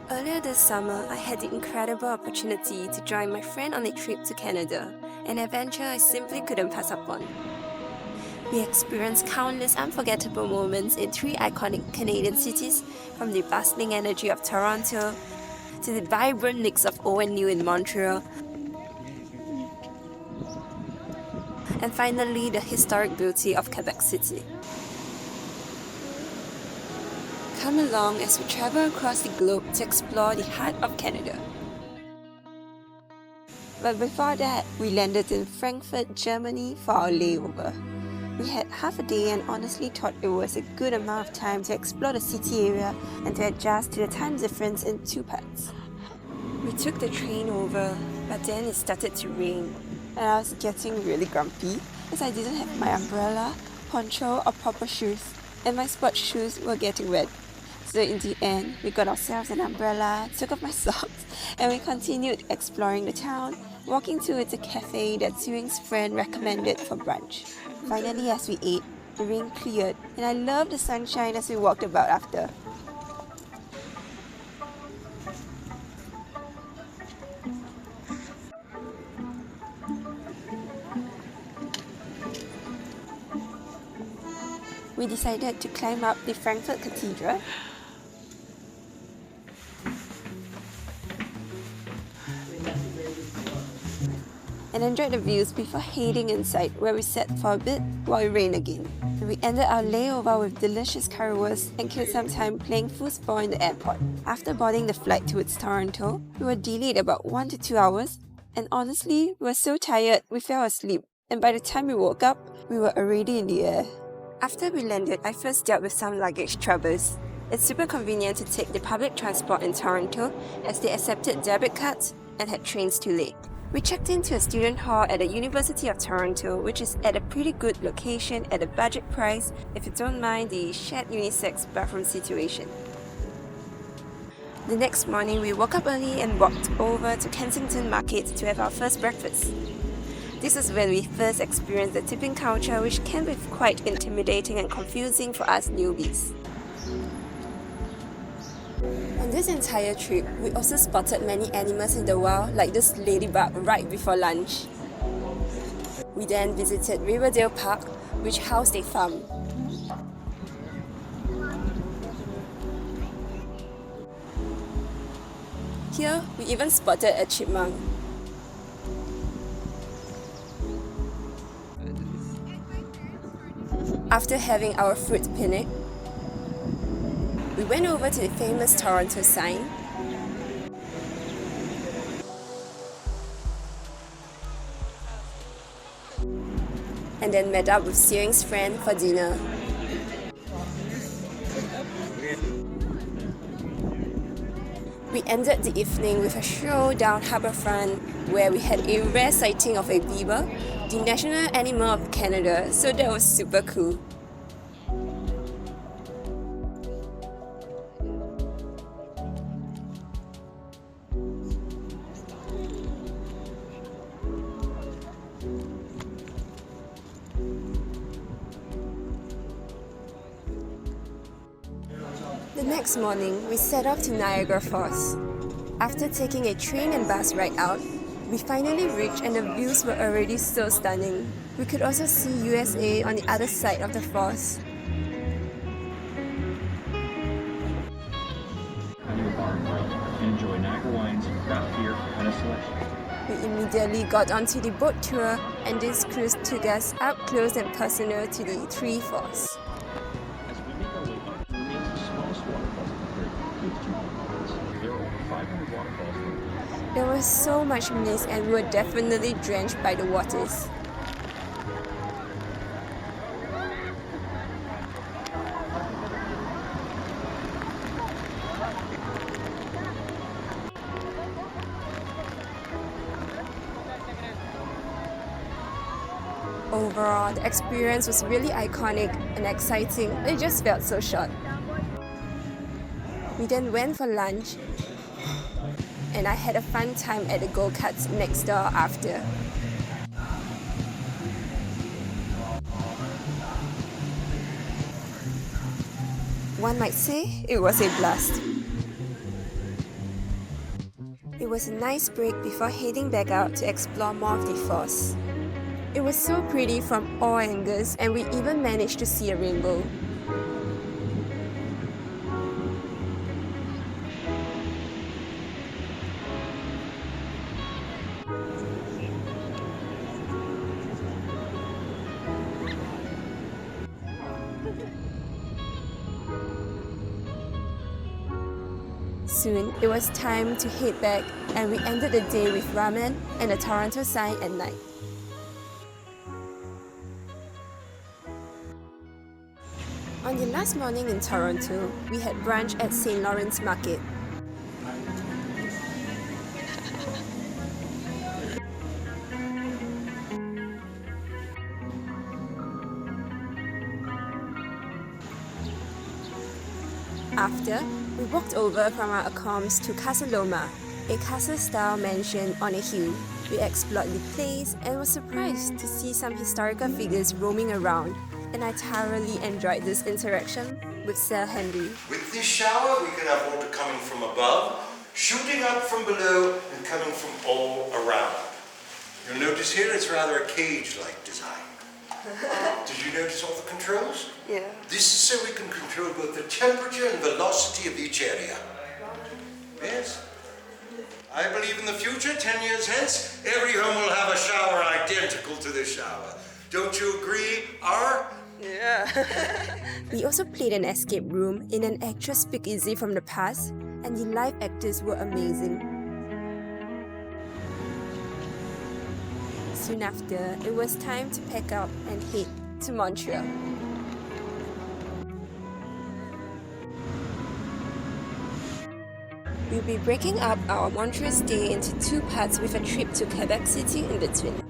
Earlier this summer, I had the incredible opportunity to join my friend on a trip to Canada, an adventure I simply couldn't pass up on. We experienced countless unforgettable moments in three iconic Canadian cities, from the bustling energy of Toronto to the vibrant mix of old and new in Montreal, and finally the historic beauty of Quebec City. Come along as we travel across the globe to explore the heart of Canada. But before that, we landed in Frankfurt, Germany for our layover. We had half a day and honestly thought it was a good amount of time to explore the city area and to adjust to the time difference in two parts. We took the train over, but then it started to rain, and I was getting really grumpy as I didn't have my umbrella, poncho or proper shoes, and my sports shoes were getting wet. So in the end, we got ourselves an umbrella, took off my socks, and we continued exploring the town, walking towards a cafe that Suing's friend recommended for brunch. Finally, as we ate, the rain cleared, and I loved the sunshine as we walked about after. We decided to climb up the Frankfurt Cathedral and enjoyed the views before heading inside, where we sat for a bit while it rained again. We ended our layover with delicious currywurst and killed some time playing foosball in the airport. After boarding the flight towards Toronto, we were delayed about 1 to 2 hours, and honestly, we were so tired we fell asleep, and by the time we woke up, we were already in the air. After we landed, I first dealt with some luggage troubles. It's super convenient to take the public transport in Toronto as they accepted debit cards and had trains too late. We checked into a student hall at the University of Toronto, which is at a pretty good location at a budget price if you don't mind the shared unisex bathroom situation. The next morning, we woke up early and walked over to Kensington Market to have our first breakfast. This is when we first experienced the tipping culture, which can be quite intimidating and confusing for us newbies. On this entire trip, we also spotted many animals in the wild, like this ladybug right before lunch. We then visited Riverdale Park, which housed a farm. Here, we even spotted a chipmunk. After having our fruit picnic, we went over to the famous Toronto sign and then met up with Suing's friend for dinner. We ended the evening with a stroll down Harbourfront where we had a rare sighting of a beaver, the national animal of Canada, so that was super cool. The next morning, we set off to Niagara Falls. After taking a train and bus ride out, we finally reached and the views were already so stunning. We could also see USA on the other side of the falls. Enjoy Niagara wines, craft beer, and a selection. We immediately got onto the boat tour, and this cruise took us up close and personal to the three falls. As we make our way up, remains the smallest waterfall compared to 2 falls. There are over 500 waterfalls. There was so much mist and we were definitely drenched by the waters. Overall, the experience was really iconic and exciting. It just felt so short. We then went for lunch, and I had a fun time at the go-karts next door after. One might say it was a blast. It was a nice break before heading back out to explore more of the falls. It was so pretty from all angles, and we even managed to see a rainbow. Soon, it was time to head back, and we ended the day with ramen and a Toronto sign at night. On the last morning in Toronto, we had brunch at St. Lawrence Market. After, we walked over from our accoms to Casa Loma, a castle-style mansion on a hill. We explored the place and was surprised to see some historical figures roaming around, and I thoroughly enjoyed this interaction with Sir Henry. With this shower, we can have water coming from above, shooting up from below, and coming from all around. You'll notice here it's rather a cage-like design. Did you notice all the controls? Yeah. This is so we can control both the temperature and velocity of each area. Yes. I believe in the future, 10 years hence, every home will have a shower identical to this shower. Don't you agree, R? Yeah. We also played an escape room in an actual speakeasy from the past, and the live actors were amazing. Soon after, it was time to pack up and head to Montreal. We'll be breaking up our Montreal stay into 2 parts with a trip to Quebec City in between.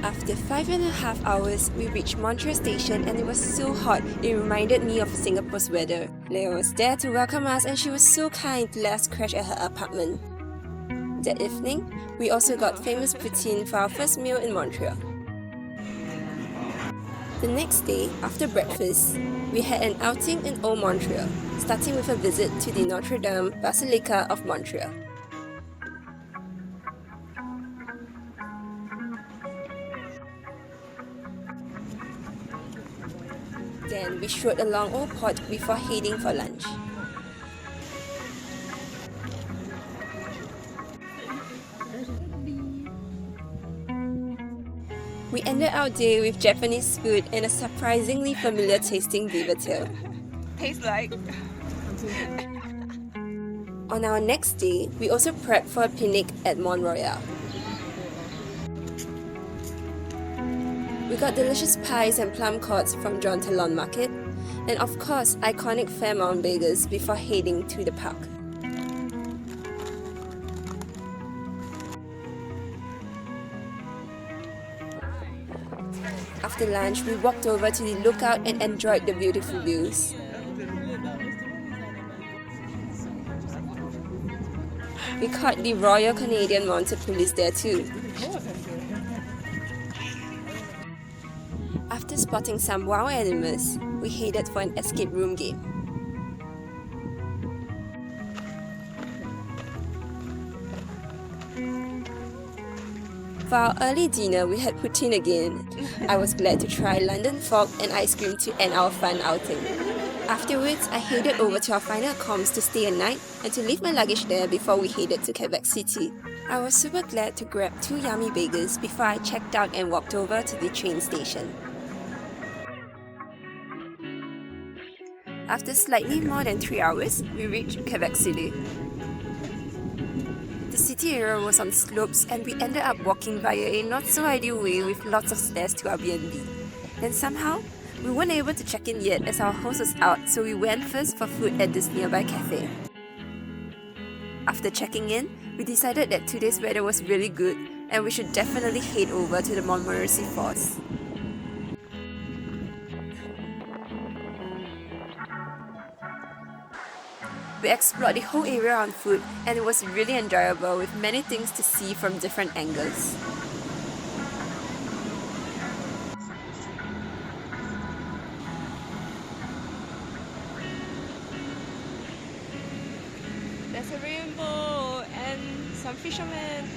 After 5.5 hours, we reached Montreal station and it was so hot, it reminded me of Singapore's weather. Leah was there to welcome us and she was so kind to let us crash at her apartment. That evening, we also got famous poutine for our first meal in Montreal. The next day, after breakfast, we had an outing in Old Montreal, starting with a visit to the Notre Dame Basilica of Montreal. Then we strolled along Old Port before heading for lunch. We ended our day with Japanese food and a surprisingly familiar tasting beaver tail. Tastes like. On our next day, we also prepped for a picnic at Montreal. We got delicious pies and plum courts from John Talon Market, and of course, iconic Fairmount bagels before heading to the park. After lunch, we walked over to the lookout and enjoyed the beautiful views. We caught the Royal Canadian Mounted Police there too. After spotting some wow animals, we headed for an escape room game. For our early dinner, we had poutine again. I was glad to try London fog and ice cream to end our fun outing. Afterwards, I headed over to our final accoms to stay a night and to leave my luggage there before we headed to Quebec City. I was super glad to grab 2 yummy bagels before I checked out and walked over to the train station. After slightly more than 3 hours, we reached Quebec City. The city area was on slopes and we ended up walking via a not-so-ideal way with lots of stairs to our B&B. Then somehow, we weren't able to check in yet as our host was out, so we went first for food at this nearby cafe. After checking in, we decided that today's weather was really good and we should definitely head over to the Montmorency Falls. We explored the whole area on foot and it was really enjoyable with many things to see from different angles. There's a rainbow and some fishermen.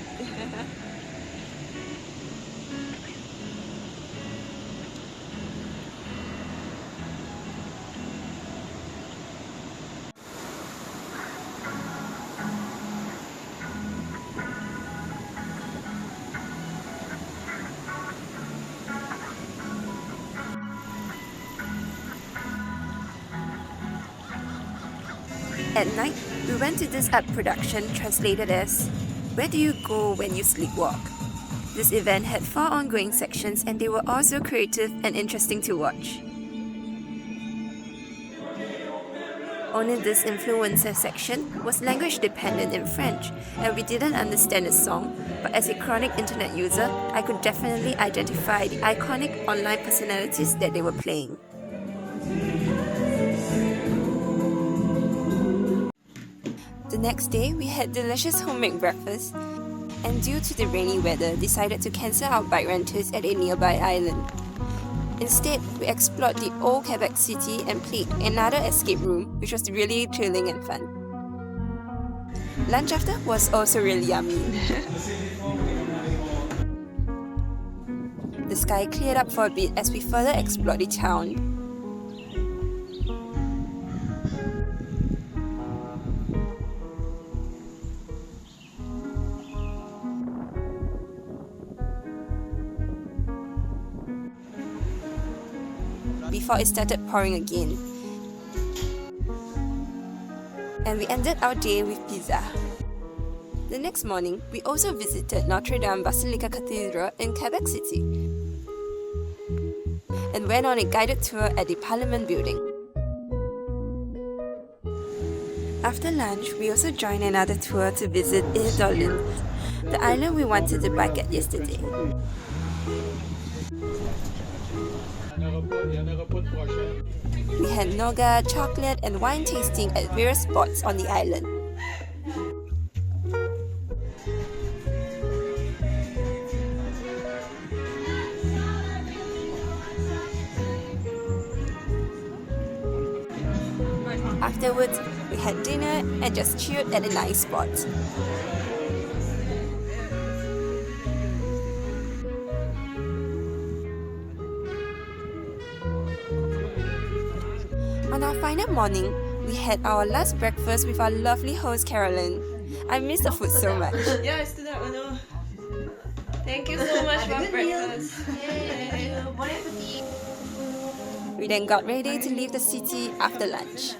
At night, we went to this art production translated as "Where do you go when you sleepwalk?" This event had 4 ongoing sections and they were all so creative and interesting to watch. Only this influencer section was language dependent in French and we didn't understand the song, but as a chronic internet user, I could definitely identify the iconic online personalities that they were playing. The next day, we had delicious homemade breakfast and due to the rainy weather, decided to cancel our bike rentals at a nearby island. Instead, we explored the old Quebec city and played another escape room, which was really thrilling and fun. Lunch after was also really yummy. The sky cleared up for a bit as we further explored the town. Before it started pouring again. And we ended our day with pizza. The next morning, we also visited Notre Dame Basilica Cathedral in Quebec City and went on a guided tour at the Parliament building. After lunch, we also joined another tour to visit Île d'Orléans, the island we wanted to bike at yesterday. We had noga, chocolate and wine tasting at various spots on the island. Afterwards, we had dinner and just chilled at a nice spot. On our final morning, we had our last breakfast with our lovely host Carolyn. I miss the food so much. Yeah, I stood up. I know. Thank you so much for breakfast. We then got ready to leave the city after lunch.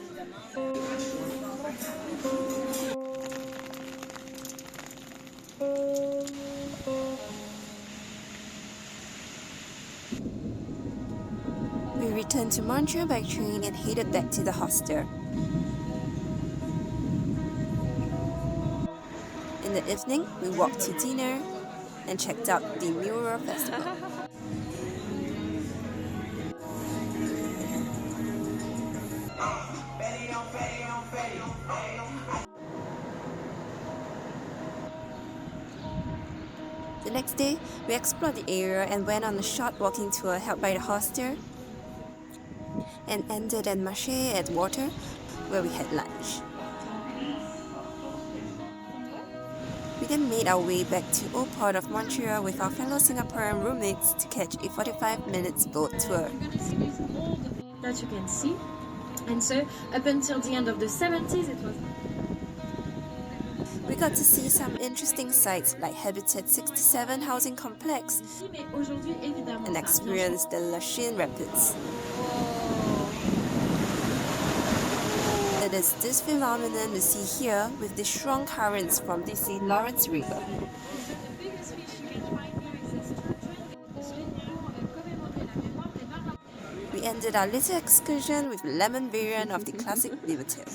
We returned to Montreal by train and headed back to the hostel. In the evening, we walked to dinner and checked out the Mural Festival. The next day, we explored the area and went on a short walking tour held by the hostel and ended at Marché at Water, where we had lunch. We then made our way back to Old Port of Montreal with our fellow Singaporean roommates to catch a 45-minute boat tour. That you can see. And so, up until the end of the 70s, it was... We got to see some interesting sites like Habitat 67 housing complex and experience the Lachine Rapids. It is this phenomenon we see here with the strong currents from the St. Lawrence River. We ended our little excursion with lemon variant of the classic livertail.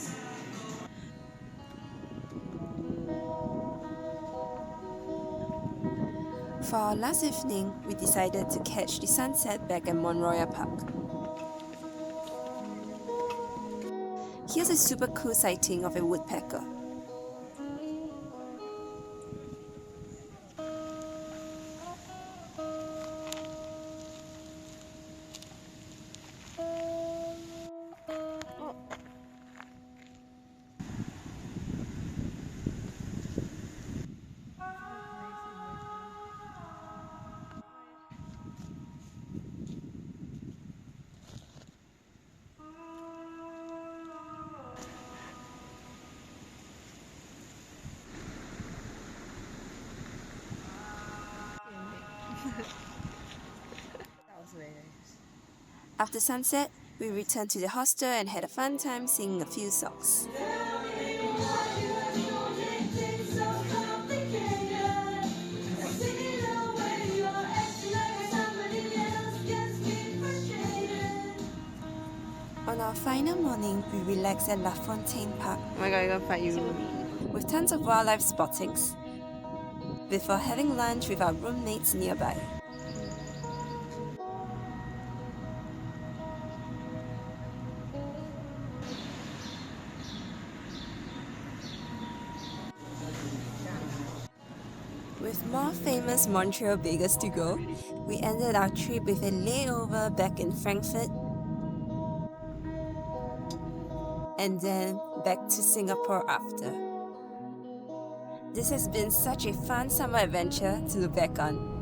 For our last evening, we decided to catch the sunset back at Montreal Park. Here's a super cool sighting of a woodpecker. After sunset, we returned to the hostel and had a fun time singing a few songs. On our final morning, we relaxed at La Fontaine Park. Oh my god, I'm gonna fight you. With tons of wildlife spottings, before having lunch with our roommates nearby. With more famous Montreal bakers to go, we ended our trip with a layover back in Frankfurt, and then back to Singapore after. This has been such a fun summer adventure to look back on.